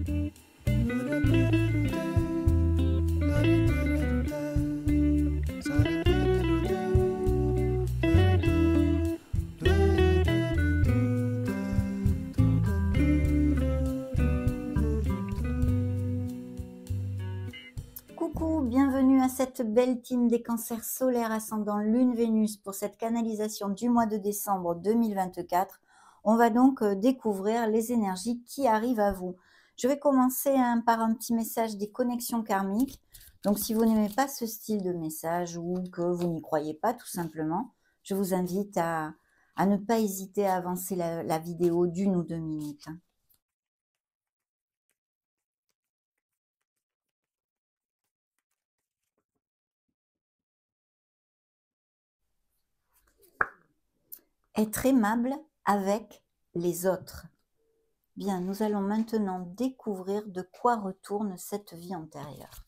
Coucou, bienvenue à cette belle team des cancers solaires ascendant Lune Vénus pour cette canalisation du mois de décembre 2024. On va donc découvrir les énergies qui arrivent à vous. Je vais commencer par un petit message des connexions karmiques. Donc si vous n'aimez pas ce style de message ou que vous n'y croyez pas tout simplement, je vous invite à ne pas hésiter à avancer la vidéo d'1 ou 2 minutes. Être aimable avec les autres. Bien, nous allons maintenant découvrir de quoi retourne cette vie antérieure.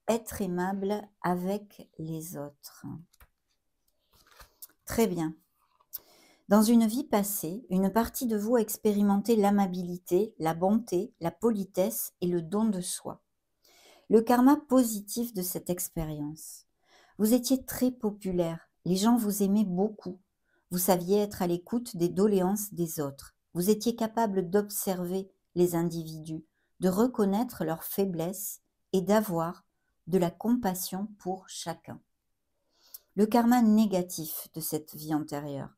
Être aimable avec les autres. Très bien. Dans une vie passée, une partie de vous a expérimenté l'amabilité, la bonté, la politesse et le don de soi. Le karma positif de cette expérience. Vous étiez très populaire, les gens vous aimaient beaucoup. Vous saviez être à l'écoute des doléances des autres. Vous étiez capable d'observer les individus, de reconnaître leurs faiblesses et d'avoir de la compassion pour chacun. Le karma négatif de cette vie antérieure.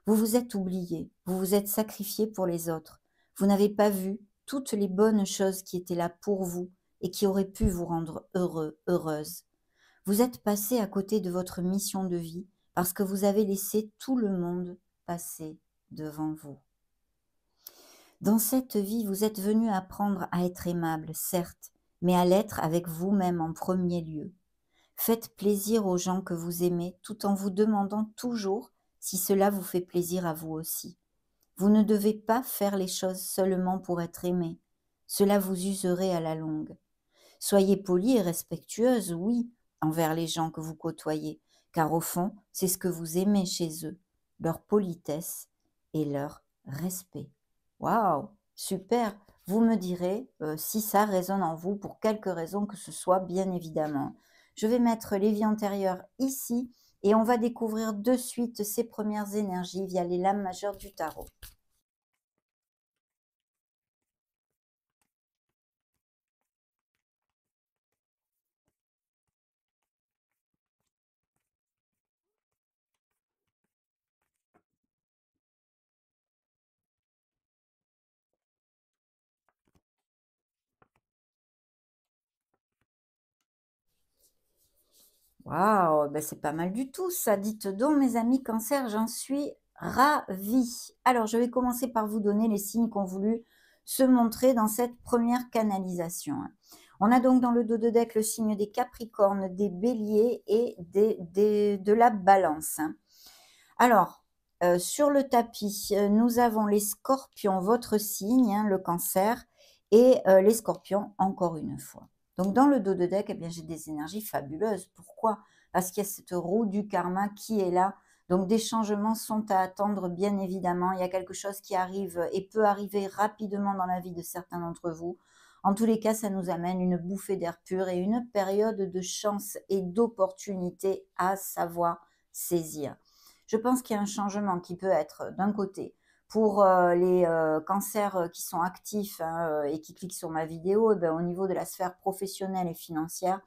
Vous vous êtes oublié, vous vous êtes sacrifié pour les autres. Vous n'avez pas vu toutes les bonnes choses qui étaient là pour vous et qui auraient pu vous rendre heureux, heureuse. Vous êtes passé à côté de votre mission de vie parce que vous avez laissé tout le monde passer devant vous. Dans cette vie, vous êtes venu apprendre à être aimable, certes, mais à l'être avec vous-même en premier lieu. Faites plaisir aux gens que vous aimez tout en vous demandant toujours si cela vous fait plaisir à vous aussi. Vous ne devez pas faire les choses seulement pour être aimé. Cela vous userait à la longue. Soyez polie et respectueuse, oui, envers les gens que vous côtoyez, car au fond, c'est ce que vous aimez chez eux, leur politesse et leur respect. Waouh, super. Vous me direz si ça résonne en vous pour quelque raison que ce soit, bien évidemment. Je vais mettre les vies antérieures ici et on va découvrir de suite ces premières énergies via les lames majeures du tarot. Waouh, ben c'est pas mal du tout ça. Dites donc, mes amis cancer, j'en suis ravie. Alors, je vais commencer par vous donner les signes qui ont voulu se montrer dans cette première canalisation. On a donc dans le dos de deck le signe des Capricornes, des Béliers et de la Balance. Alors, sur le tapis, nous avons les Scorpions, votre signe, le Cancer, et les Scorpions encore une fois. Donc, dans le dos de deck, eh bien, j'ai des énergies fabuleuses. Pourquoi? Parce qu'il y a cette roue du karma qui est là. Donc, des changements sont à attendre, bien évidemment. Il y a quelque chose qui arrive et peut arriver rapidement dans la vie de certains d'entre vous. En tous les cas, ça nous amène une bouffée d'air pur et une période de chance et d'opportunité à savoir saisir. Je pense qu'il y a un changement qui peut être d'un côté pour les cancers qui sont actifs et qui cliquent sur ma vidéo, au niveau de la sphère professionnelle et financière,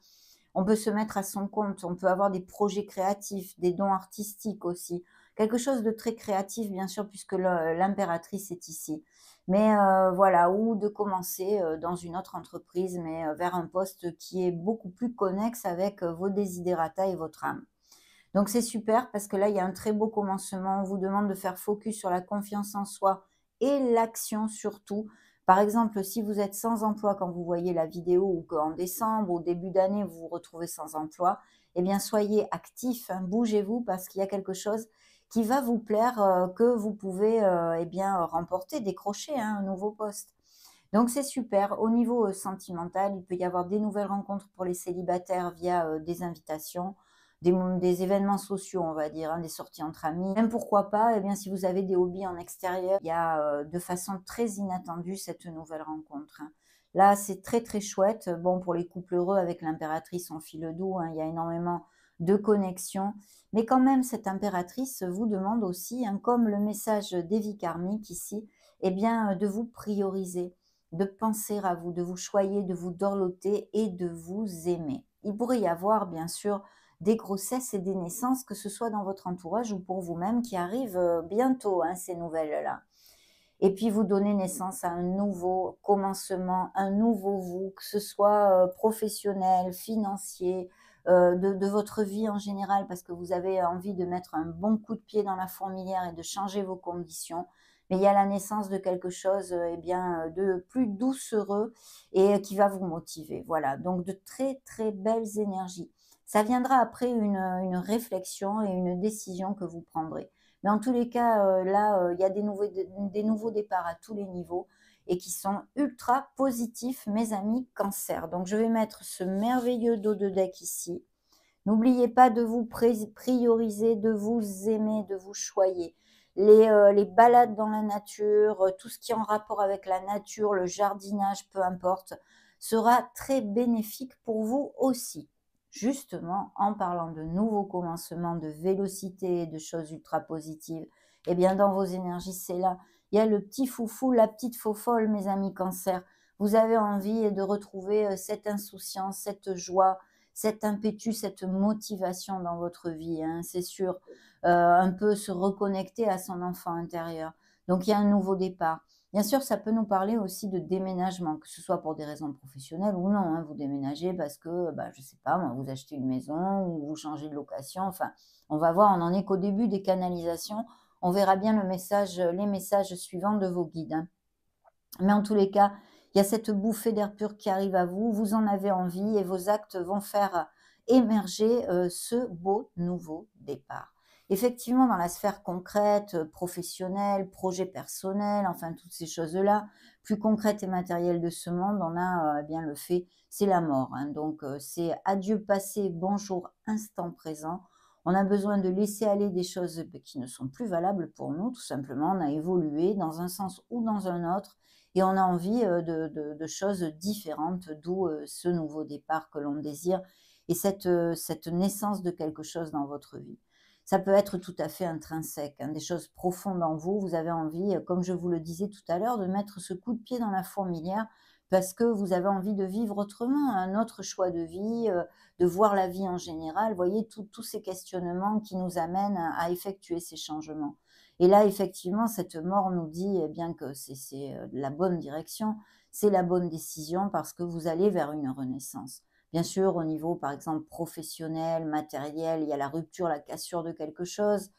on peut se mettre à son compte, on peut avoir des projets créatifs, des dons artistiques aussi, quelque chose de très créatif bien sûr puisque l'impératrice est ici. Mais voilà, ou de commencer dans une autre entreprise, mais vers un poste qui est beaucoup plus connexe avec vos desiderata et votre âme. Donc c'est super parce que là, il y a un très beau commencement. On vous demande de faire focus sur la confiance en soi et l'action surtout. Par exemple, si vous êtes sans emploi quand vous voyez la vidéo ou qu'en décembre, au début d'année, vous vous retrouvez sans emploi, eh bien soyez actifs, bougez-vous parce qu'il y a quelque chose qui va vous plaire, que vous pouvez remporter, décrocher un nouveau poste. Donc c'est super. Au niveau sentimental, il peut y avoir des nouvelles rencontres pour les célibataires via des invitations. des événements sociaux, on va dire, hein, des sorties entre amis. Même pourquoi pas, eh bien, si vous avez des hobbies en extérieur, il y a de façon très inattendue cette nouvelle rencontre, hein. Là, c'est très très chouette. Bon, pour les couples heureux avec l'impératrice en fil doux, hein, il y a énormément de connexions. Mais quand même, cette impératrice vous demande aussi, hein, comme le message des vies karmiques ici, eh bien, de vous prioriser, de penser à vous, de vous choyer, de vous dorloter et de vous aimer. Il pourrait y avoir, bien sûr, des grossesses et des naissances, que ce soit dans votre entourage ou pour vous-même, qui arrivent bientôt, hein, ces nouvelles-là. Et puis vous donnez naissance à un nouveau commencement, un nouveau vous, que ce soit professionnel, financier, de votre vie en général, parce que vous avez envie de mettre un bon coup de pied dans la fourmilière et de changer vos conditions. Mais il y a la naissance de quelque chose eh bien, de plus doucereux et qui va vous motiver. Voilà, donc de très très belles énergies. Ça viendra après une réflexion et une décision que vous prendrez. Mais en tous les cas, là, il y a des nouveaux départs à tous les niveaux et qui sont ultra positifs, mes amis Cancer. Donc je vais mettre ce merveilleux dos de deck ici. N'oubliez pas de vous prioriser, de vous aimer, de vous choyer. Les balades dans la nature, tout ce qui est en rapport avec la nature, le jardinage, peu importe, sera très bénéfique pour vous aussi. Justement, en parlant de nouveaux commencements, de vélocité, de choses ultra positives, eh bien dans vos énergies, c'est là. Il y a le petit foufou, la petite faux folle, mes amis Cancer. Vous avez envie de retrouver cette insouciance, cette joie, cet impétus, cette motivation dans votre vie, hein, c'est sûr. Un peu se reconnecter à son enfant intérieur. Donc il y a un nouveau départ. Bien sûr, ça peut nous parler aussi de déménagement, que ce soit pour des raisons professionnelles ou non, hein. Vous déménagez parce que, bah, je sais pas moi, vous achetez une maison ou vous changez de location. Enfin, on va voir, on n'en est qu'au début des canalisations. On verra bien les messages suivants de vos guides, hein. Mais en tous les cas, il y a cette bouffée d'air pur qui arrive à vous, vous en avez envie et vos actes vont faire émerger ce beau nouveau départ. Effectivement, dans la sphère concrète, professionnelle, projet personnel, enfin toutes ces choses-là, plus concrètes et matérielles de ce monde, on a bien le fait, c'est la mort, hein. Donc c'est adieu passé, bonjour instant présent. On a besoin de laisser aller des choses qui ne sont plus valables pour nous, tout simplement. On a évolué dans un sens ou dans un autre et on a envie de choses différentes, d'où ce nouveau départ que l'on désire et cette naissance de quelque chose dans votre vie. Ça peut être tout à fait intrinsèque, hein, des choses profondes en vous. Vous avez envie, comme je vous le disais tout à l'heure, de mettre ce coup de pied dans la fourmilière parce que vous avez envie de vivre autrement, un autre choix de vie, de voir la vie en général. Vous voyez, tous ces questionnements qui nous amènent à effectuer ces changements. Et là, effectivement, cette mort nous dit eh bien que c'est la bonne direction, c'est la bonne décision parce que vous allez vers une renaissance. Bien sûr, au niveau, par exemple, professionnel, matériel, il y a la rupture, la cassure de quelque chose.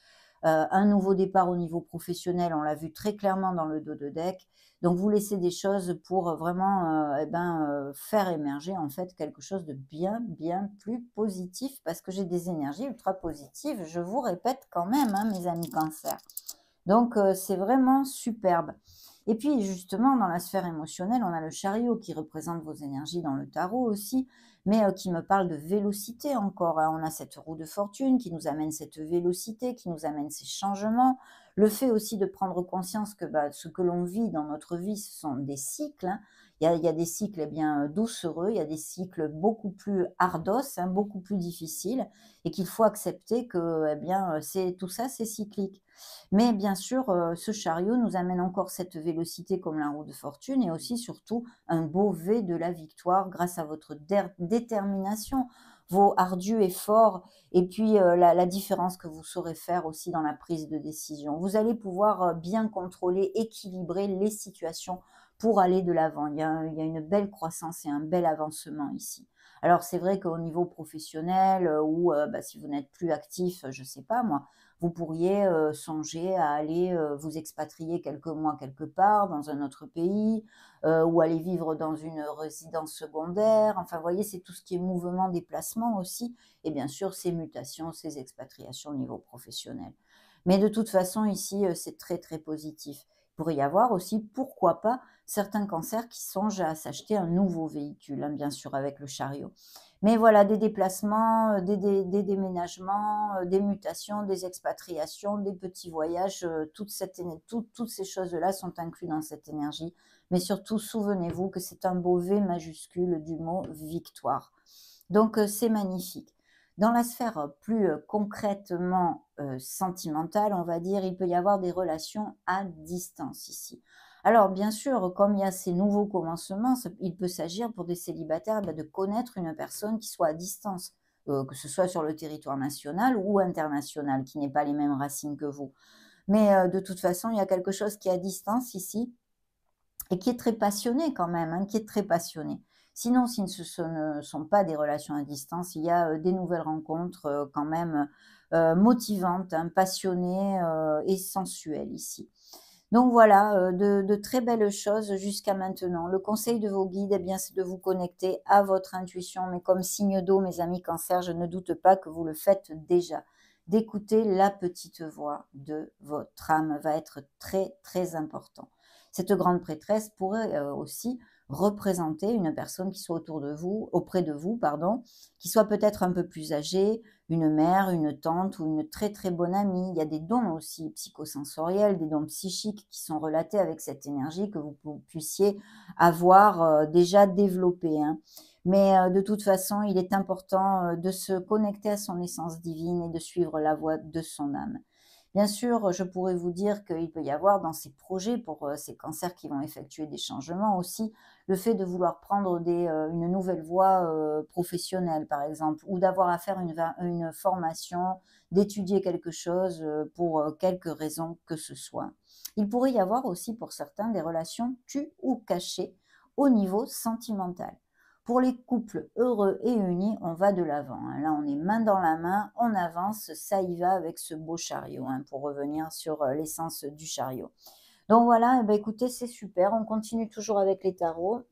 Un nouveau départ au niveau professionnel, on l'a vu très clairement dans le dos de deck. Donc, vous laissez des choses pour vraiment faire émerger en fait quelque chose de bien, bien plus positif parce que j'ai des énergies ultra positives, je vous répète quand même, hein, mes amis Cancer. Donc, c'est vraiment superbe. Et puis, justement, dans la sphère émotionnelle, on a le chariot qui représente vos énergies dans le tarot aussi, mais qui me parle de vélocité encore, hein. On a cette roue de fortune qui nous amène cette vélocité, qui nous amène ces changements. Le fait aussi de prendre conscience que bah, ce que l'on vit dans notre vie, ce sont des cycles, hein. Il y a des cycles eh bien, doucereux, il y a des cycles beaucoup plus ardos, hein, beaucoup plus difficiles, et qu'il faut accepter que eh bien, tout ça, c'est cyclique. Mais bien sûr, ce chariot nous amène encore cette vélocité comme la roue de fortune et aussi surtout un beau V de la victoire grâce à votre détermination, vos ardus efforts et puis la différence que vous saurez faire aussi dans la prise de décision. Vous allez pouvoir bien contrôler, équilibrer les situations pour aller de l'avant. Il y a une belle croissance et un bel avancement ici. Alors c'est vrai qu'au niveau professionnel ou bah, si vous n'êtes plus actif, je ne sais pas moi, vous pourriez songer à aller vous expatrier quelques mois quelque part dans un autre pays ou aller vivre dans une résidence secondaire. Enfin, vous voyez, c'est tout ce qui est mouvement, déplacement aussi. Et bien sûr, ces mutations, ces expatriations au niveau professionnel. Mais de toute façon, ici, c'est très, très positif. Il pourrait y avoir aussi, pourquoi pas, certains cancers qui songent à s'acheter un nouveau véhicule, hein, bien sûr, avec le chariot. Mais voilà, des déplacements, des déménagements, des mutations, des expatriations, des petits voyages, toutes ces choses-là sont incluses dans cette énergie. Mais surtout, souvenez-vous que c'est un beau V majuscule du mot victoire. Donc, c'est magnifique. Dans la sphère plus concrètement sentimentale, on va dire, il peut y avoir des relations à distance ici. Alors, bien sûr, comme il y a ces nouveaux commencements, il peut s'agir pour des célibataires de connaître une personne qui soit à distance, que ce soit sur le territoire national ou international, qui n'ait pas les mêmes racines que vous. Mais de toute façon, il y a quelque chose qui est à distance ici et qui est très passionné quand même, hein, qui est très passionné. Sinon, si ce ne sont pas des relations à distance, il y a des nouvelles rencontres quand même motivantes, hein, passionnées et sensuelles ici. Donc voilà, de très belles choses jusqu'à maintenant. Le conseil de vos guides, eh bien, c'est de vous connecter à votre intuition, mais comme signe d'eau, mes amis Cancer, je ne doute pas que vous le faites déjà. D'écouter la petite voix de votre âme va être très, très important. Cette grande prêtresse pourrait aussi représenter une personne qui soit autour de vous, auprès de vous, pardon, qui soit peut-être un peu plus âgée, une mère, une tante ou une très très bonne amie. Il y a des dons aussi psychosensoriels, des dons psychiques qui sont relatés avec cette énergie que vous puissiez avoir déjà développée, hein. Mais de toute façon, il est important de se connecter à son essence divine et de suivre la voie de son âme. Bien sûr, je pourrais vous dire qu'il peut y avoir dans ces projets pour ces cancers qui vont effectuer des changements aussi, le fait de vouloir prendre une nouvelle voie professionnelle, par exemple, ou d'avoir à faire une formation, d'étudier quelque chose pour quelque raison que ce soit. Il pourrait y avoir aussi pour certains des relations tues ou cachées au niveau sentimental. Pour les couples heureux et unis, on va de l'avant, hein. Là, on est main dans la main, on avance, ça y va avec ce beau chariot, hein, pour revenir sur l'essence du chariot. Donc voilà, eh ben, écoutez, c'est super. On continue toujours avec les tarots.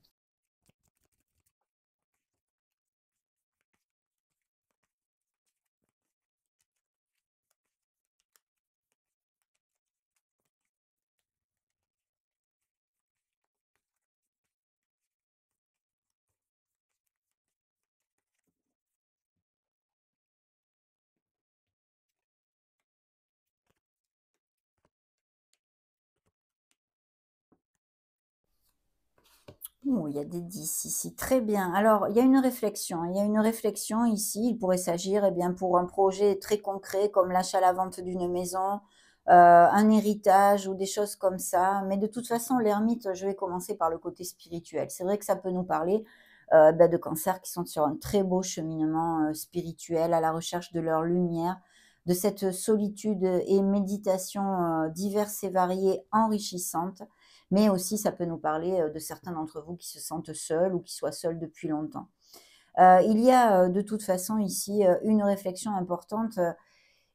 Oh, il y a des 10 ici, très bien. Alors, il y a une réflexion, hein. Il y a une réflexion ici. Il pourrait s'agir, eh bien, pour un projet très concret comme l'achat-la-vente d'une maison, un héritage ou des choses comme ça. Mais de toute façon, l'ermite, je vais commencer par le côté spirituel. C'est vrai que ça peut nous parler de cancers qui sont sur un très beau cheminement spirituel, à la recherche de leur lumière, de cette solitude et méditation diverses et variées, enrichissantes. Mais aussi, ça peut nous parler de certains d'entre vous qui se sentent seuls ou qui soient seuls depuis longtemps. Il y a de toute façon ici une réflexion importante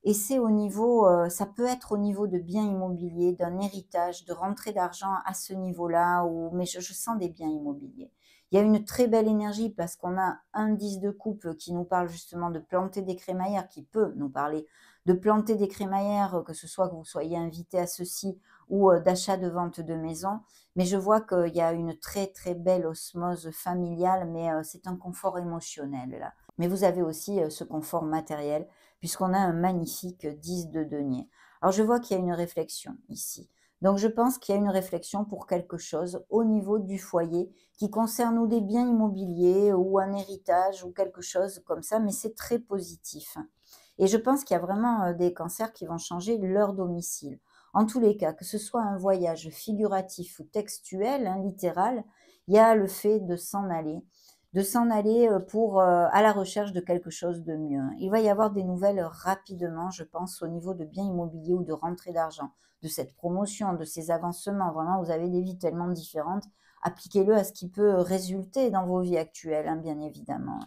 et c'est au niveau, ça peut être au niveau de biens immobiliers, d'un héritage, de rentrée d'argent à ce niveau-là, mais je sens des biens immobiliers. Il y a une très belle énergie parce qu'on a un 10 de coupe qui nous parle justement de planter des crémaillères, qui peut nous parler de planter des crémaillères, que ce soit que vous soyez invité à ceci ou d'achat de vente de maison. Mais je vois qu'il y a une très très belle osmose familiale, mais c'est un confort émotionnel là. Mais vous avez aussi ce confort matériel puisqu'on a un magnifique 10 de denier. Alors je vois qu'il y a une réflexion ici. Donc je pense qu'il y a une réflexion pour quelque chose au niveau du foyer qui concerne ou des biens immobiliers ou un héritage ou quelque chose comme ça, mais c'est très positif. Et je pense qu'il y a vraiment des cancers qui vont changer leur domicile. En tous les cas, que ce soit un voyage figuratif ou textuel, hein, littéral, il y a le fait de s'en aller pour à la recherche de quelque chose de mieux. Il va y avoir des nouvelles rapidement, je pense, au niveau de biens immobiliers ou de rentrée d'argent, de cette promotion, de ces avancements. Vraiment, vous avez des vies tellement différentes. Appliquez-le à ce qui peut résulter dans vos vies actuelles, hein, bien évidemment.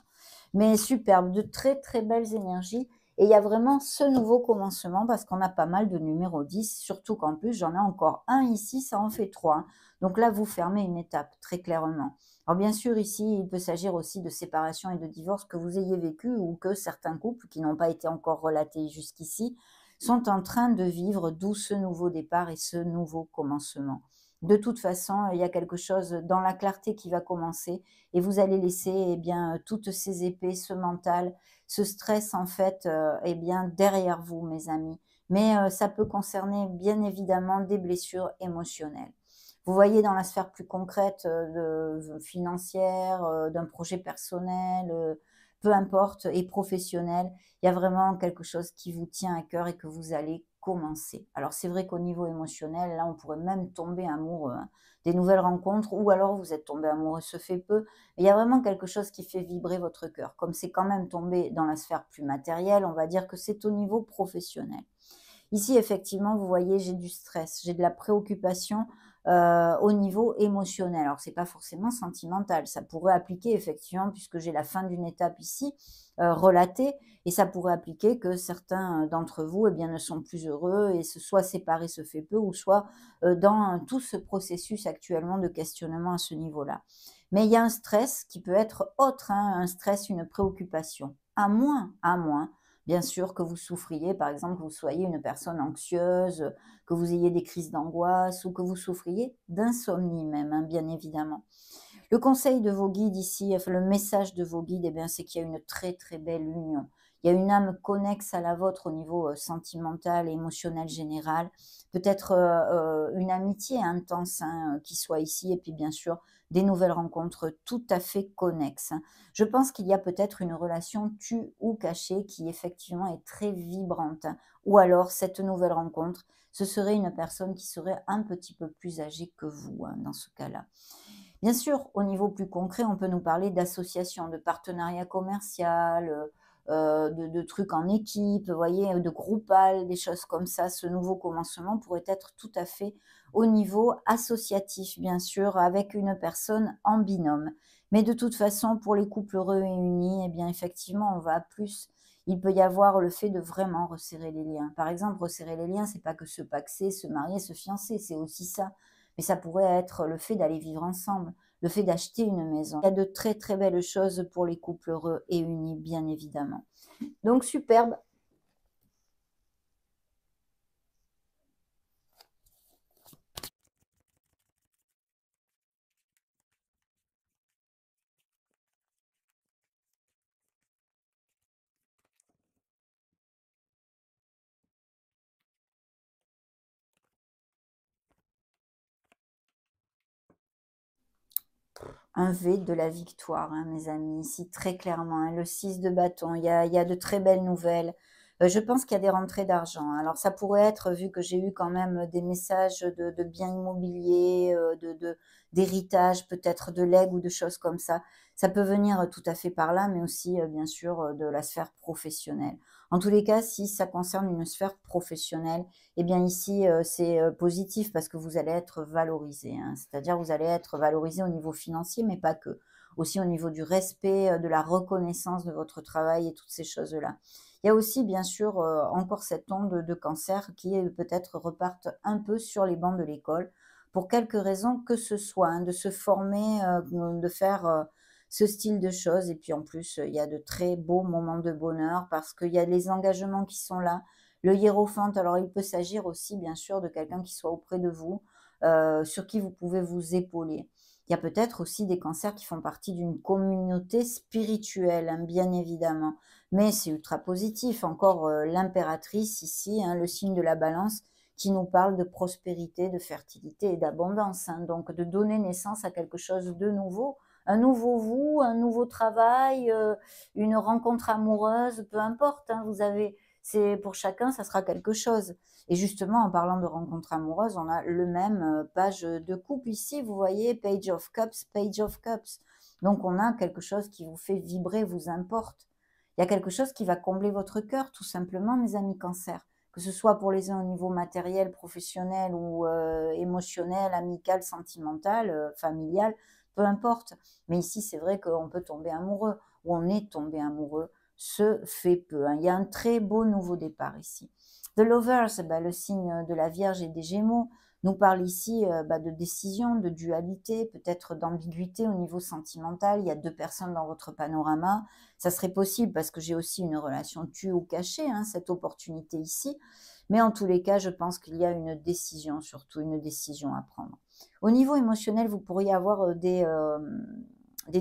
Mais superbe, de très très belles énergies. Et il y a vraiment ce nouveau commencement parce qu'on a pas mal de numéros 10, surtout qu'en plus j'en ai encore un ici, ça en fait 3, hein. Donc là, vous fermez une étape, très clairement. Alors bien sûr, ici, il peut s'agir aussi de séparation et de divorce que vous ayez vécu ou que certains couples qui n'ont pas été encore relatés jusqu'ici sont en train de vivre, d'où ce nouveau départ et ce nouveau commencement. De toute façon, il y a quelque chose dans la clarté qui va commencer et vous allez laisser, eh bien, toutes ces épées, ce mental, ce stress, en fait, eh bien, derrière vous, mes amis. Mais ça peut concerner, bien évidemment, des blessures émotionnelles. Vous voyez dans la sphère plus concrète, financière, d'un projet personnel, peu importe et professionnel, il y a vraiment quelque chose qui vous tient à cœur et que vous allez commencer. Alors c'est vrai qu'au niveau émotionnel, là, on pourrait même tomber amoureux, hein. Des nouvelles rencontres ou alors vous êtes tombé amoureux, se fait peu. Mais il y a vraiment quelque chose qui fait vibrer votre cœur. Comme c'est quand même tombé dans la sphère plus matérielle, on va dire que c'est au niveau professionnel. Ici, effectivement, vous voyez, j'ai du stress, j'ai de la préoccupation au niveau émotionnel. Alors, c'est pas forcément sentimental. Ça pourrait appliquer, effectivement, puisque j'ai la fin d'une étape ici relatée, et ça pourrait appliquer que certains d'entre vous, eh bien, ne sont plus heureux et se soit séparés se fait peu, ou soit dans tout ce processus actuellement de questionnement à ce niveau-là. Mais il y a un stress qui peut être autre, hein, un stress, une préoccupation. À moins bien sûr que vous souffriez, par exemple, que vous soyez une personne anxieuse, que vous ayez des crises d'angoisse ou que vous souffriez d'insomnie même, hein, bien évidemment. Le conseil de vos guides ici, enfin, le message de vos guides, eh bien, c'est qu'il y a une très très belle union. Il y a une âme connexe à la vôtre au niveau sentimental et émotionnel général. Peut-être une amitié intense, hein, qui soit ici, et puis bien sûr des nouvelles rencontres tout à fait connexes, hein. Je pense qu'il y a peut-être une relation tue ou cachée qui effectivement est très vibrante, hein. Ou alors cette nouvelle rencontre, ce serait une personne qui serait un petit peu plus âgée que vous, hein, dans ce cas-là. Bien sûr, au niveau plus concret, on peut nous parler d'associations, de partenariat commercial, de trucs en équipe, vous voyez, de groupal, des choses comme ça. Ce nouveau commencement pourrait être tout à fait au niveau associatif, bien sûr, avec une personne en binôme. Mais de toute façon, pour les couples heureux et unis, eh bien, effectivement, on va plus. Il peut y avoir le fait de vraiment resserrer les liens. Par exemple, resserrer les liens, c'est pas que se paxer, se marier, se fiancer, c'est aussi ça. Mais ça pourrait être le fait d'aller vivre ensemble, le fait d'acheter une maison. Il y a de très très belles choses pour les couples heureux et unis, bien évidemment. Donc superbe. Un V de la victoire, hein, mes amis, ici très clairement, hein, le 6 de bâton, il y a de très belles nouvelles. Je pense qu'il y a des rentrées d'argent. Alors ça pourrait être, vu que j'ai eu quand même des messages de biens immobiliers, d'héritage, peut-être de legs ou de choses comme ça peut venir tout à fait par là, mais aussi bien sûr de la sphère professionnelle. En tous les cas, si ça concerne une sphère professionnelle, eh bien ici, c'est, positif parce que vous allez être valorisé, hein. C'est-à-dire vous allez être valorisé au niveau financier, mais pas que. Aussi au niveau du respect, de la reconnaissance de votre travail et toutes ces choses-là. Il y a aussi bien sûr, encore cette onde de cancer qui, peut-être repartent un peu sur les bancs de l'école pour quelque raison que ce soit, hein, de se former, de faire, ce style de choses, et puis en plus, il y a de très beaux moments de bonheur parce qu'il y a les engagements qui sont là. Le hiérophante, alors il peut s'agir aussi bien sûr de quelqu'un qui soit auprès de vous, sur qui vous pouvez vous épauler. Il y a peut-être aussi des cancers qui font partie d'une communauté spirituelle, hein, bien évidemment, mais c'est ultra positif. Encore, l'impératrice ici, hein, le signe de la balance qui nous parle de prospérité, de fertilité et d'abondance, hein, donc de donner naissance à quelque chose de nouveau, un nouveau vous, un nouveau travail, une rencontre amoureuse, peu importe, hein, vous avez c'est pour chacun, ça sera quelque chose. Et justement, en parlant de rencontres amoureuses, on a le même page de couple ici, vous voyez, Page of Cups, Page of Cups. Donc, on a quelque chose qui vous fait vibrer, vous importe. Il y a quelque chose qui va combler votre cœur, tout simplement, mes amis cancer. Que ce soit pour les uns au niveau matériel, professionnel ou émotionnel, amical, sentimental, familial, peu importe. Mais ici, c'est vrai qu'on peut tomber amoureux, ou on est tombé amoureux, se fait peu, hein. Il y a un très beau nouveau départ ici. The Lovers, le signe de la Vierge et des Gémeaux, nous parle ici de décision, de dualité, peut-être d'ambiguïté au niveau sentimental. Il y a deux personnes dans votre panorama. Ça serait possible parce que j'ai aussi une relation tue ou cachée, hein, cette opportunité ici. Mais en tous les cas, je pense qu'il y a une décision, surtout une décision à prendre. Au niveau émotionnel, vous pourriez avoir des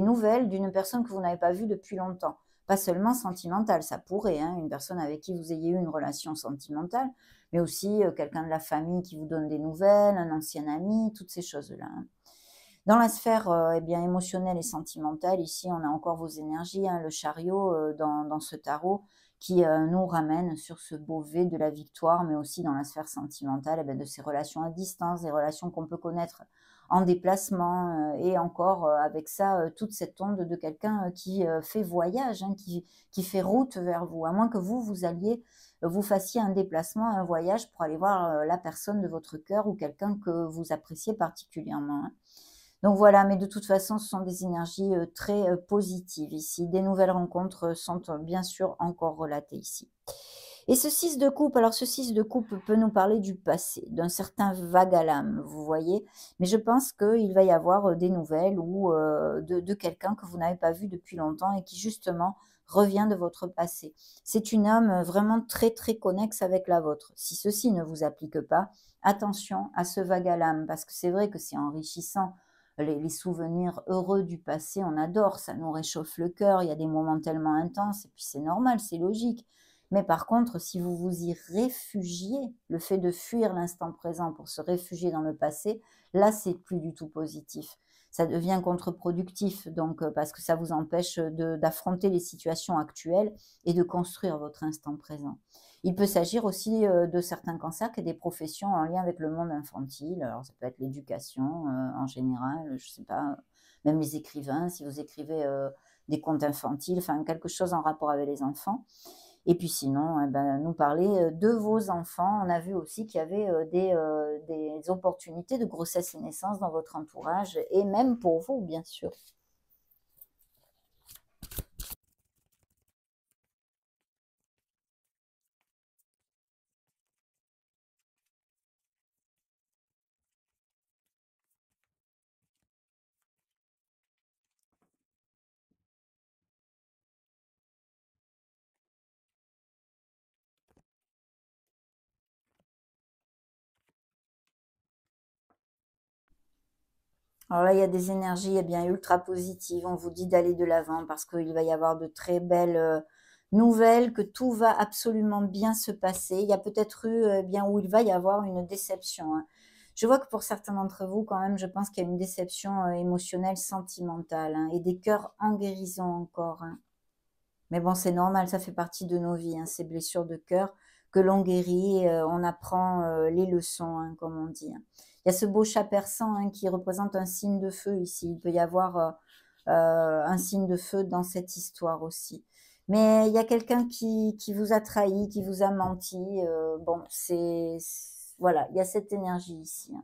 nouvelles d'une personne que vous n'avez pas vue depuis longtemps. Pas seulement sentimentale, ça pourrait, hein, une personne avec qui vous ayez eu une relation sentimentale, mais aussi quelqu'un de la famille qui vous donne des nouvelles, un ancien ami, toutes ces choses-là, hein. Dans la sphère eh bien, émotionnelle et sentimentale, ici, on a encore vos énergies, hein, le chariot dans ce tarot qui nous ramène sur ce beau V de la victoire, mais aussi dans la sphère sentimentale, eh bien, de ces relations à distance, des relations qu'on peut connaître en déplacement, et encore avec ça, toute cette onde de quelqu'un qui fait voyage, hein, qui fait route vers vous, à moins que vous alliez, vous fassiez un déplacement, un voyage pour aller voir la personne de votre cœur ou quelqu'un que vous appréciez particulièrement, hein. Donc voilà, mais de toute façon, ce sont des énergies très positives ici. Des nouvelles rencontres sont bien sûr encore relatées ici. Et ce 6 de coupe, alors ce 6 de coupe peut nous parler du passé, d'un certain vague à l'âme, vous voyez. Mais je pense qu'il va y avoir des nouvelles ou de quelqu'un que vous n'avez pas vu depuis longtemps et qui justement revient de votre passé. C'est une âme vraiment très très connexe avec la vôtre. Si ceci ne vous applique pas, attention à ce vague à l'âme, parce que c'est vrai que c'est enrichissant. Les souvenirs heureux du passé, on adore, ça nous réchauffe le cœur, il y a des moments tellement intenses, et puis c'est normal, c'est logique. Mais par contre, si vous vous y réfugiez, le fait de fuir l'instant présent pour se réfugier dans le passé, là, c'est plus du tout positif. Ça devient contre-productif, donc parce que ça vous empêche d'affronter les situations actuelles et de construire votre instant présent. Il peut s'agir aussi de certains cancers qui ont des professions en lien avec le monde infantile. Alors, ça peut être l'éducation en général, je ne sais pas, même les écrivains, si vous écrivez des contes infantiles, enfin quelque chose en rapport avec les enfants. Et puis sinon, eh ben, nous parler de vos enfants. On a vu aussi qu'il y avait des opportunités de grossesse et naissance dans votre entourage, et même pour vous, bien sûr. Alors là, il y a des énergies eh bien, ultra positives. On vous dit d'aller de l'avant parce qu'il va y avoir de très belles nouvelles, que tout va absolument bien se passer. Il y a peut-être eu eh bien, où il va y avoir une déception, hein. Je vois que pour certains d'entre vous, quand même, je pense qu'il y a une déception émotionnelle, sentimentale, hein, et des cœurs en guérison encore, hein. Mais bon, c'est normal, ça fait partie de nos vies, hein, ces blessures de cœur que l'on guérit, on apprend les leçons, hein, comme on dit, hein. Il y a ce beau chat persan hein, qui représente un signe de feu ici. Il peut y avoir un signe de feu dans cette histoire aussi. Mais il y a quelqu'un qui vous a trahi, qui vous a menti. Bon, voilà, il y a cette énergie ici, hein.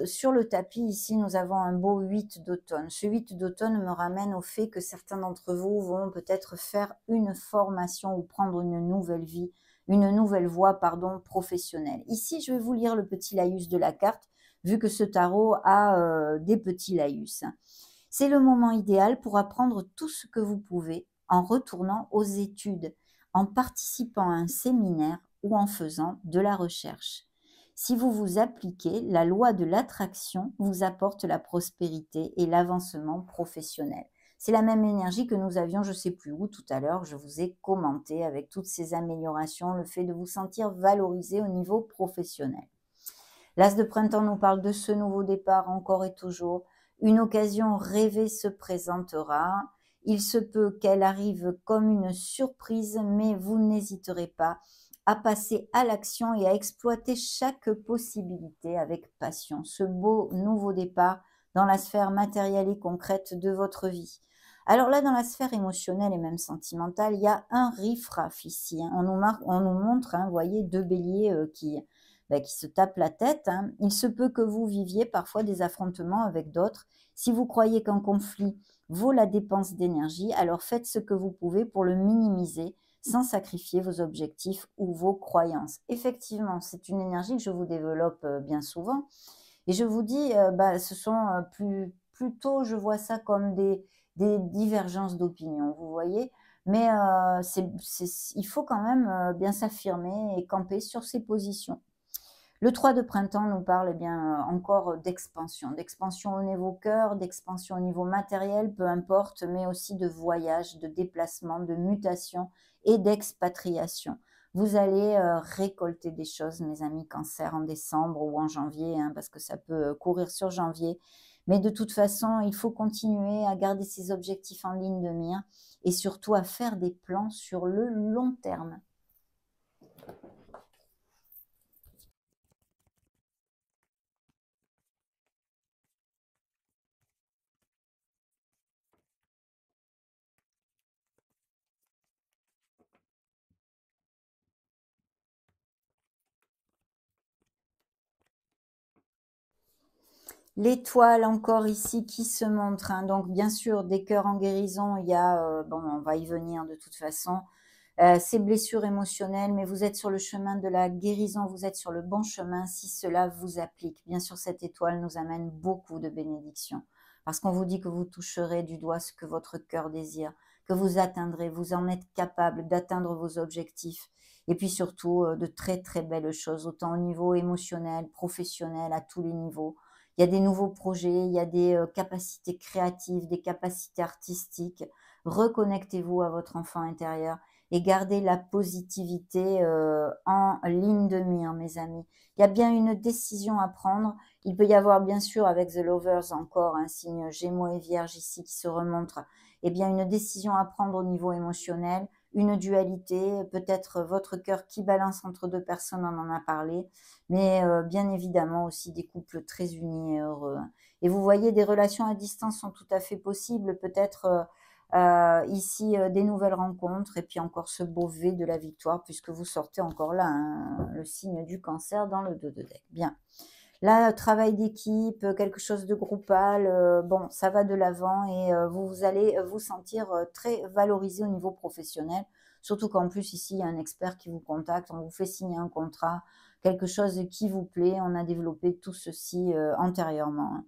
Sur le tapis, ici, nous avons un beau 8 d'automne. Ce 8 d'automne me ramène au fait que certains d'entre vous vont peut-être faire une formation ou prendre une nouvelle vie, une nouvelle voie, pardon, professionnelle. Ici, je vais vous lire le petit laïus de la carte, vu que ce tarot a des petits laïus. C'est le moment idéal pour apprendre tout ce que vous pouvez en retournant aux études, en participant à un séminaire ou en faisant de la recherche. Si vous vous appliquez, la loi de l'attraction vous apporte la prospérité et l'avancement professionnel. C'est la même énergie que nous avions, je ne sais plus où, tout à l'heure, je vous ai commenté avec toutes ces améliorations, le fait de vous sentir valorisé au niveau professionnel. L'As de printemps nous parle de ce nouveau départ encore et toujours. Une occasion rêvée se présentera. Il se peut qu'elle arrive comme une surprise, mais vous n'hésiterez pas à passer à l'action et à exploiter chaque possibilité avec passion. Ce beau nouveau départ dans la sphère matérielle et concrète de votre vie. Alors là, dans la sphère émotionnelle et même sentimentale, il y a un riff-raff ici, hein. On nous montre, hein, vous voyez, deux béliers qui se tapent la tête, hein. Il se peut que vous viviez parfois des affrontements avec d'autres. Si vous croyez qu'un conflit vaut la dépense d'énergie, alors faites ce que vous pouvez pour le minimiser sans sacrifier vos objectifs ou vos croyances. Effectivement, c'est une énergie que je vous développe bien souvent. Et je vous dis, ce sont plutôt, je vois ça comme des divergences d'opinion, vous voyez. Mais il faut quand même bien s'affirmer et camper sur ses positions. Le 3 de printemps nous parle eh bien, encore d'expansion au niveau cœur, d'expansion au niveau matériel, peu importe, mais aussi de voyage, de déplacement, de mutation et d'expatriation. Vous allez récolter des choses, mes amis Cancer, en décembre ou en janvier, hein, parce que ça peut courir sur janvier. Mais de toute façon, il faut continuer à garder ses objectifs en ligne de mire et surtout à faire des plans sur le long terme. L'étoile encore ici qui se montre, hein, donc bien sûr des cœurs en guérison, il y a, bon on va y venir de toute façon, ces blessures émotionnelles, mais vous êtes sur le chemin de la guérison, vous êtes sur le bon chemin si cela vous applique. Bien sûr, cette étoile nous amène beaucoup de bénédictions, parce qu'on vous dit que vous toucherez du doigt ce que votre cœur désire, que vous atteindrez, vous en êtes capable d'atteindre vos objectifs, et puis surtout de très très belles choses, autant au niveau émotionnel, professionnel, à tous les niveaux. Il y a des nouveaux projets, il y a des capacités créatives, des capacités artistiques. Reconnectez-vous à votre enfant intérieur et gardez la positivité en ligne de mire, mes amis. Il y a bien une décision à prendre. Il peut y avoir, bien sûr, avec The Lovers encore, un signe Gémeaux et Vierge ici qui se remontre, eh bien, une décision à prendre au niveau émotionnel, une dualité, peut-être votre cœur qui balance entre deux personnes, on en a parlé, mais bien évidemment aussi des couples très unis et heureux, hein. Et vous voyez, des relations à distance sont tout à fait possibles, peut-être ici des nouvelles rencontres et puis encore ce beau V de la victoire puisque vous sortez encore là, hein, le signe du Cancer dans le dos de deck. Bien. Là, travail d'équipe, quelque chose de groupal, bon, ça va de l'avant et vous allez vous sentir très valorisé au niveau professionnel. Surtout qu'en plus, ici, il y a un expert qui vous contacte, on vous fait signer un contrat, quelque chose qui vous plaît. On a développé tout ceci antérieurement, hein.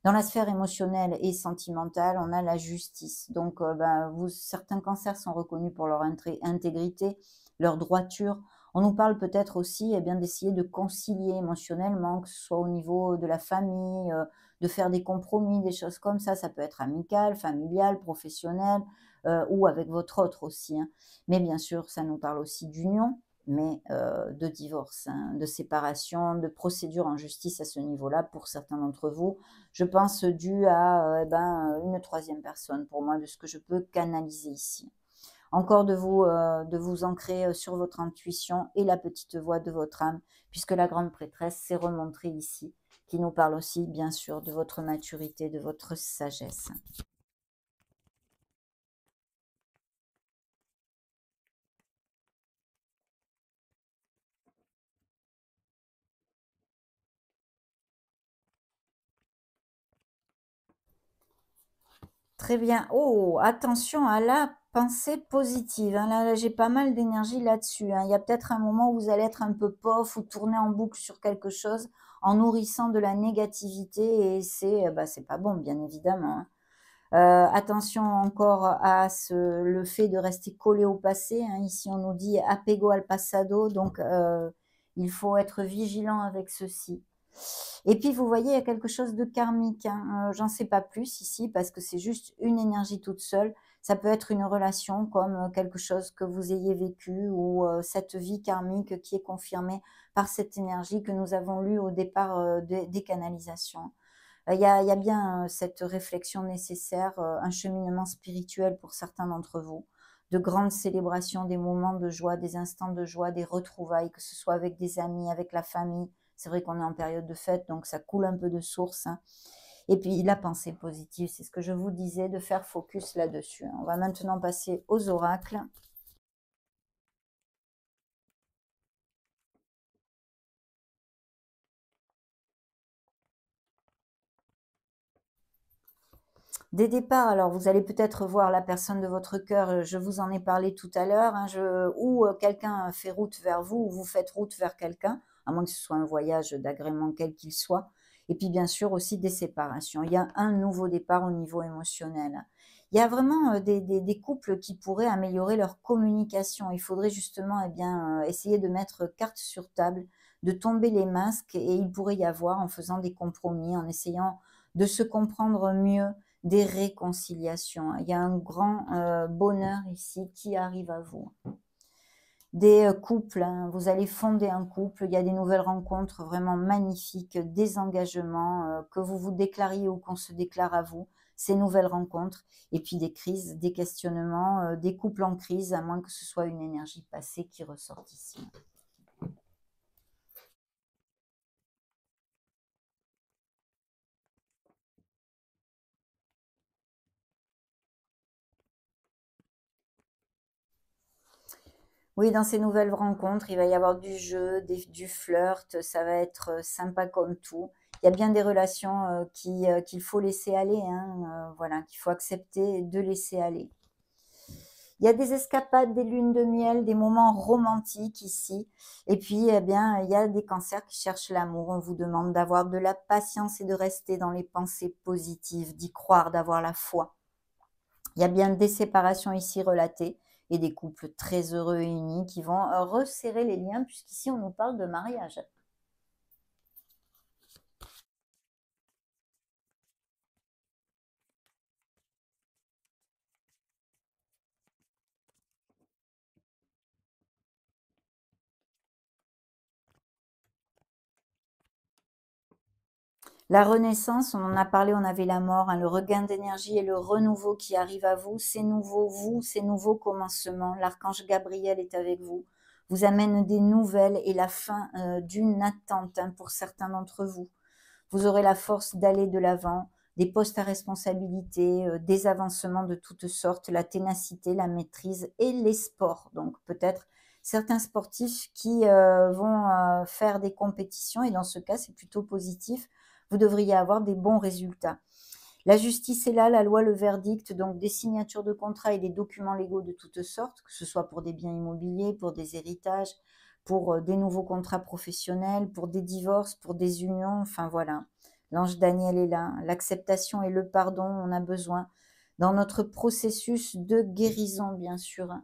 Dans la sphère émotionnelle et sentimentale, on a la justice. Donc, ben, certains cancers sont reconnus pour leur intégrité, leur droiture. On nous parle peut-être aussi eh bien, d'essayer de concilier émotionnellement, que ce soit au niveau de la famille, de faire des compromis, des choses comme ça. Ça peut être amical, familial, professionnel, ou avec votre autre aussi, hein. Mais bien sûr, ça nous parle aussi d'union, mais de divorce, hein, de séparation, de procédure en justice à ce niveau-là pour certains d'entre vous. Je pense dû à eh ben, une troisième personne pour moi, de ce que je peux canaliser ici. Encore de vous ancrer sur votre intuition et la petite voix de votre âme, puisque la grande prêtresse s'est remontrée ici, qui nous parle aussi, bien sûr, de votre maturité, de votre sagesse. Très bien. Oh, attention à la pensée positive, hein. Là, j'ai pas mal d'énergie là-dessus, hein. Il y a peut-être un moment où vous allez être un peu pof ou tourner en boucle sur quelque chose en nourrissant de la négativité et bah, c'est pas bon, bien évidemment, hein. Attention encore à le fait de rester collé au passé, hein. Ici, on nous dit apego al passado, donc il faut être vigilant avec ceci. Et puis, vous voyez, il y a quelque chose de karmique, hein. J'en sais pas plus ici parce que c'est juste une énergie toute seule. Ça peut être une relation comme quelque chose que vous ayez vécu ou cette vie karmique qui est confirmée par cette énergie que nous avons lue au départ des canalisations. Il y a bien cette réflexion nécessaire, un cheminement spirituel pour certains d'entre vous, de grandes célébrations, des moments de joie, des instants de joie, des retrouvailles, que ce soit avec des amis, avec la famille. C'est vrai qu'on est en période de fête, donc ça coule un peu de source, hein. Et puis la pensée positive, c'est ce que je vous disais, de faire focus là-dessus. On va maintenant passer aux oracles. Des départs, alors vous allez peut-être voir la personne de votre cœur, je vous en ai parlé tout à l'heure, hein, ou quelqu'un fait route vers vous, ou vous faites route vers quelqu'un, à moins que ce soit un voyage d'agrément quel qu'il soit. Et puis bien sûr aussi des séparations. Il y a un nouveau départ au niveau émotionnel. Il y a vraiment des couples qui pourraient améliorer leur communication. Il faudrait justement eh bien, essayer de mettre carte sur table, de tomber les masques et il pourrait y avoir, en faisant des compromis, en essayant de se comprendre mieux, des réconciliations. Il y a un grand bonheur ici qui arrive à vous. Des couples, hein, vous allez fonder un couple, il y a des nouvelles rencontres vraiment magnifiques, des engagements, que vous vous déclariez ou qu'on se déclare à vous, ces nouvelles rencontres, et puis des crises, des questionnements, des couples en crise, à moins que ce soit une énergie passée qui ressorte ici. Oui, dans ces nouvelles rencontres, il va y avoir du jeu, du flirt, ça va être sympa comme tout. Il y a bien des relations qu'il faut laisser aller, hein, voilà, qu'il faut accepter de laisser aller. Il y a des escapades, des lunes de miel, des moments romantiques ici. Et puis, eh bien, il y a des cancers qui cherchent l'amour. On vous demande d'avoir de la patience et de rester dans les pensées positives, d'y croire, d'avoir la foi. Il y a bien des séparations ici relatées et des couples très heureux et unis qui vont resserrer les liens, puisqu'ici on nous parle de mariage. La renaissance, on en a parlé, on avait la mort, hein, le regain d'énergie et le renouveau qui arrive à vous, ces nouveaux commencements. L'archange Gabriel est avec vous, vous amène des nouvelles et la fin d'une attente, hein, pour certains d'entre vous. Vous aurez la force d'aller de l'avant, des postes à responsabilité, des avancements de toutes sortes, la ténacité, la maîtrise et les sports. Donc peut-être certains sportifs qui vont faire des compétitions et dans ce cas, c'est plutôt positif. Vous devriez avoir des bons résultats. La justice est là, la loi, le verdict, donc des signatures de contrats et des documents légaux de toutes sortes, que ce soit pour des biens immobiliers, pour des héritages, pour des nouveaux contrats professionnels, pour des divorces, pour des unions, enfin voilà. L'ange Daniel est là. L'acceptation et le pardon, on a besoin dans notre processus de guérison, bien sûr.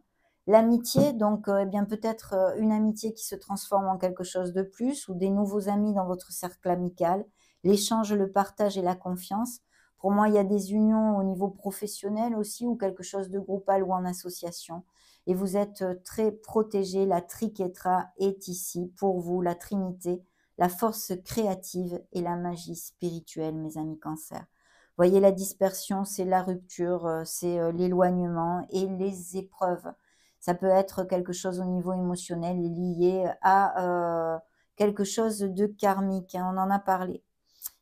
L'amitié, donc, eh bien peut-être une amitié qui se transforme en quelque chose de plus, ou des nouveaux amis dans votre cercle amical, l'échange, le partage et la confiance. Pour moi, il y a des unions au niveau professionnel aussi, ou quelque chose de groupal ou en association. Et vous êtes très protégés. La triquetra est ici pour vous, la Trinité, la force créative et la magie spirituelle, mes amis Cancer. Voyez, la dispersion, c'est la rupture, c'est l'éloignement et les épreuves. Ça peut être quelque chose au niveau émotionnel lié à quelque chose de karmique, hein, on en a parlé.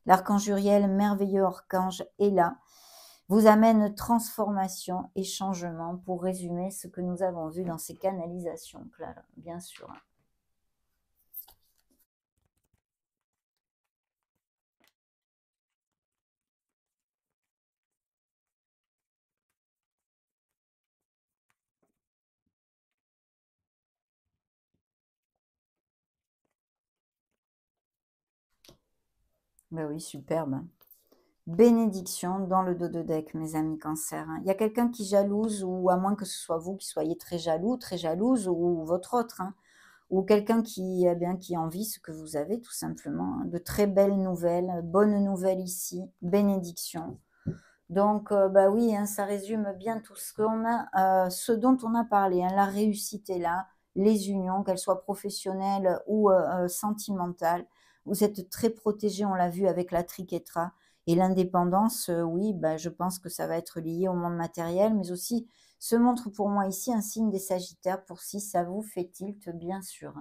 L'archange Uriel, merveilleux archange, est là, vous amène transformation et changement, pour résumer ce que nous avons vu dans ces canalisations, Clara, bien sûr. Ben oui, superbe. Bénédiction dans le dos de deck, mes amis Cancer. Il y a quelqu'un qui jalouse, ou à moins que ce soit vous qui soyez très jaloux, très jalouse, ou votre autre, hein, ou quelqu'un qui, eh bien, qui envie ce que vous avez, tout simplement, hein. De très belles nouvelles, bonnes nouvelles ici, bénédiction. Donc, bah oui, hein, ça résume bien tout ce qu'on a, ce dont on a parlé, hein. La réussite est là, les unions, qu'elles soient professionnelles ou sentimentales. Vous êtes très protégés, on l'a vu avec la triquetra. Et l'indépendance, oui, bah, je pense que ça va être lié au monde matériel, mais aussi se montre pour moi ici un signe des Sagittaires, pour si ça vous fait tilt, bien sûr.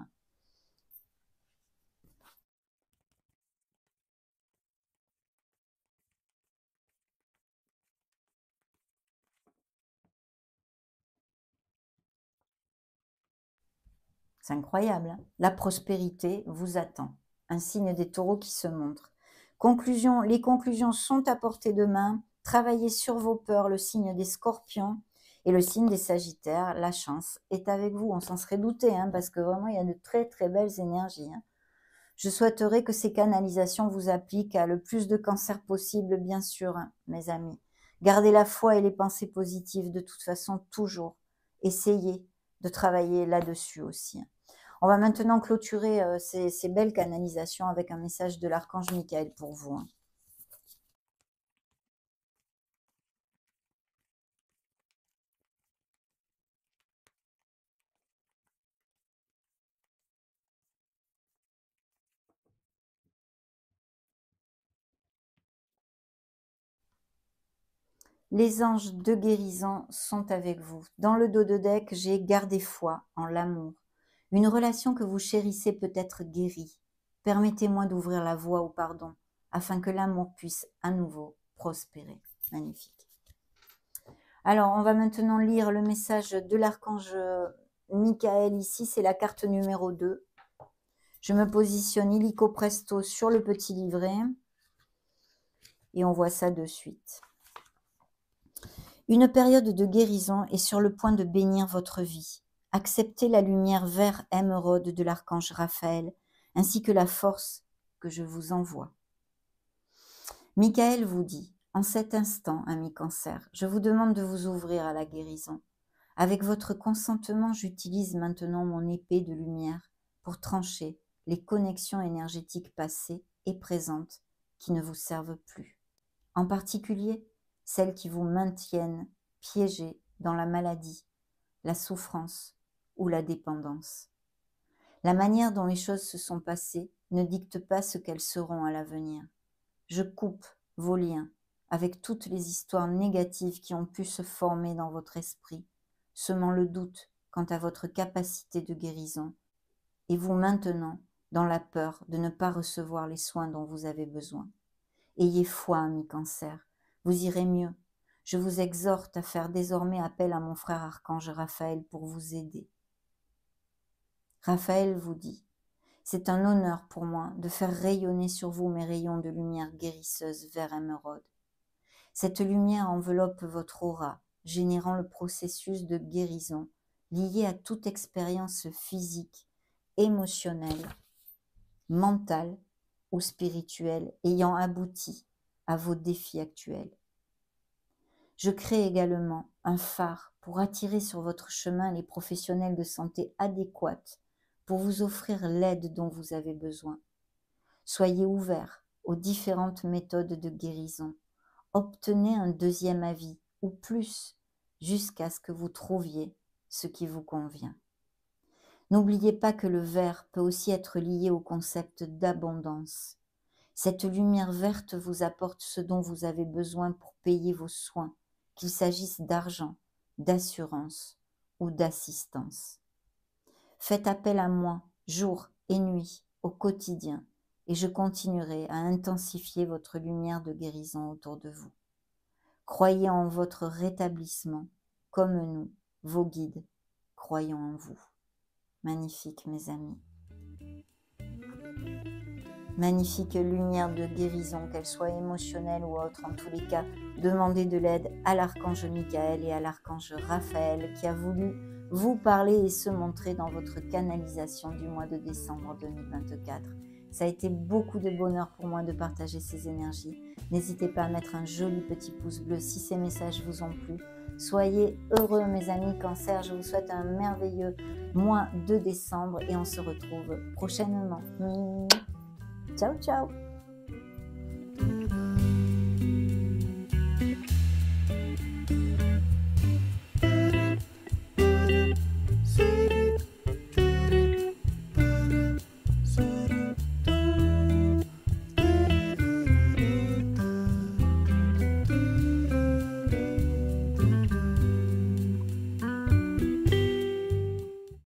C'est incroyable, hein. La prospérité vous attend. Un signe des taureaux qui se montre. Conclusion, les conclusions sont à portée de main. Travaillez sur vos peurs, le signe des scorpions et le signe des sagittaires. La chance est avec vous. On s'en serait douté, hein, parce que vraiment, il y a de très très belles énergies, hein. Je souhaiterais que ces canalisations vous appliquent à le plus de cancers possible, bien sûr, hein, mes amis. Gardez la foi et les pensées positives de toute façon, toujours. Essayez de travailler là-dessus aussi, hein. On va maintenant clôturer ces belles canalisations avec un message de l'archange Michael pour vous. Hein. Les anges de guérison sont avec vous. Dans le dos de deck, j'ai gardé foi en l'amour. Une relation que vous chérissez peut être guérie. Permettez-moi d'ouvrir la voie au pardon, afin que l'amour puisse à nouveau prospérer. Magnifique. Alors, on va maintenant lire le message de l'archange Michael ici. C'est la carte numéro 2. Je me positionne illico presto sur le petit livret. Et on voit ça de suite. Une période de guérison est sur le point de bénir votre vie. Acceptez la lumière vert émeraude de l'archange Raphaël, ainsi que la force que je vous envoie. Michael vous dit, en cet instant, ami Cancer, je vous demande de vous ouvrir à la guérison. Avec votre consentement, j'utilise maintenant mon épée de lumière pour trancher les connexions énergétiques passées et présentes qui ne vous servent plus. En particulier, celles qui vous maintiennent piégés dans la maladie, la souffrance ou la dépendance. La manière dont les choses se sont passées ne dicte pas ce qu'elles seront à l'avenir. Je coupe vos liens avec toutes les histoires négatives qui ont pu se former dans votre esprit, semant le doute quant à votre capacité de guérison, et vous maintenant dans la peur de ne pas recevoir les soins dont vous avez besoin. Ayez foi, ami Cancer, vous irez mieux. Je vous exhorte à faire désormais appel à mon frère archange Raphaël pour vous aider. Raphaël vous dit, c'est un honneur pour moi de faire rayonner sur vous mes rayons de lumière guérisseuse vert émeraude. Cette lumière enveloppe votre aura, générant le processus de guérison lié à toute expérience physique, émotionnelle, mentale ou spirituelle ayant abouti à vos défis actuels. Je crée également un phare pour attirer sur votre chemin les professionnels de santé adéquates pour vous offrir l'aide dont vous avez besoin. Soyez ouverts aux différentes méthodes de guérison. Obtenez un deuxième avis ou plus jusqu'à ce que vous trouviez ce qui vous convient. N'oubliez pas que le vert peut aussi être lié au concept d'abondance. Cette lumière verte vous apporte ce dont vous avez besoin pour payer vos soins, qu'il s'agisse d'argent, d'assurance ou d'assistance. Faites appel à moi jour et nuit, au quotidien, et je continuerai à intensifier votre lumière de guérison autour de vous. Croyez en votre rétablissement, comme nous, vos guides, croyons en vous. Magnifique, mes amis. Magnifique lumière de guérison, qu'elle soit émotionnelle ou autre. En tous les cas, demandez de l'aide à l'archange Michael et à l'archange Raphaël qui a voulu vous parler et se montrer dans votre canalisation du mois de décembre 2024. Ça a été beaucoup de bonheur pour moi de partager ces énergies. N'hésitez pas à mettre un joli petit pouce bleu si ces messages vous ont plu. Soyez heureux, mes amis Cancer. Je vous souhaite un merveilleux mois de décembre et on se retrouve prochainement. Ciao, ciao!